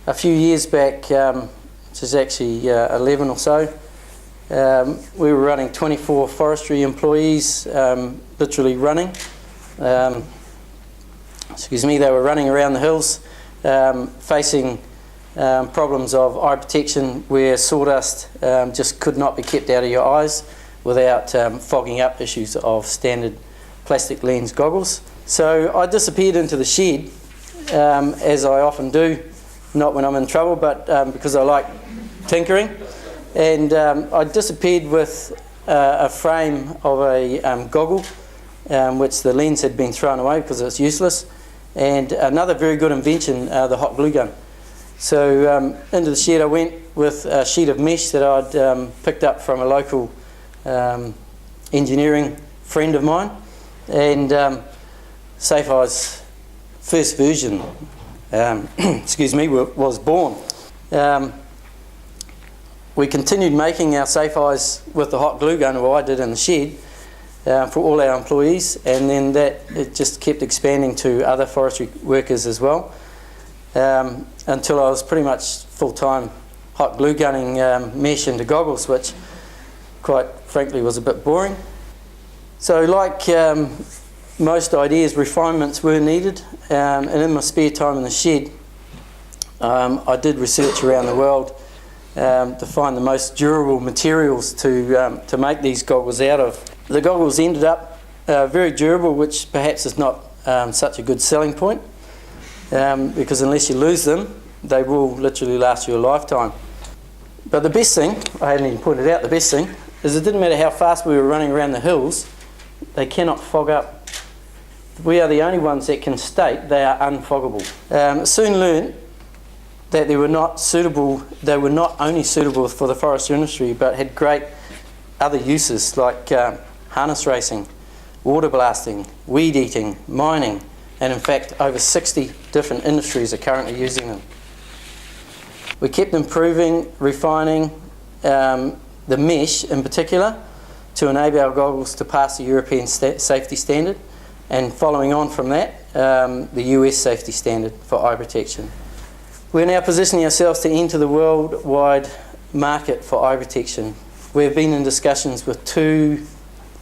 A few years back, which is actually 11 or so, we were running 24 forestry employees, literally running. They were running around the hills, facing problems of eye protection where sawdust just could not be kept out of your eyes without fogging up issues of standard plastic lens goggles. So I disappeared into the shed, as I often do, not when I'm in trouble, but because I like tinkering. And I disappeared with a frame of a goggle, which the lens had been thrown away because it's useless, and another very good invention, the hot glue gun. So into the shed I went with a sheet of mesh that I'd picked up from a local engineering friend of mine, and SafEye's first version was born. We continued making our SafEyes with the hot glue gun, or I did in the shed, for all our employees, and then it just kept expanding to other forestry workers as well, until I was pretty much full-time hot glue gunning mesh into goggles, which quite frankly was a bit boring. So like most ideas, refinements were needed, and in my spare time in the shed I did research around the world to find the most durable materials to make these goggles out of. The goggles ended up very durable, which perhaps is not such a good selling point, because unless you lose them, they will literally last you a lifetime. But the best thing, I hadn't even pointed out, the best thing is it didn't matter how fast we were running around the hills, they cannot fog up. We are the only ones that can state they are unfoggable. Soon learned that they were not only suitable for the forestry industry, but had great other uses like harness racing, water blasting, weed eating, mining, and in fact over 60 different industries are currently using them. We kept improving, refining the mesh in particular to enable our goggles to pass the European safety standard, and following on from that, the US safety standard for eye protection. We're now positioning ourselves to enter the worldwide market for eye protection. We've been in discussions with 2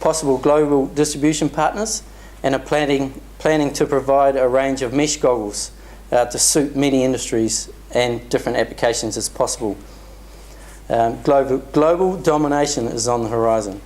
possible global distribution partners and are planning to provide a range of mesh goggles to suit many industries and different applications as possible. Global domination is on the horizon.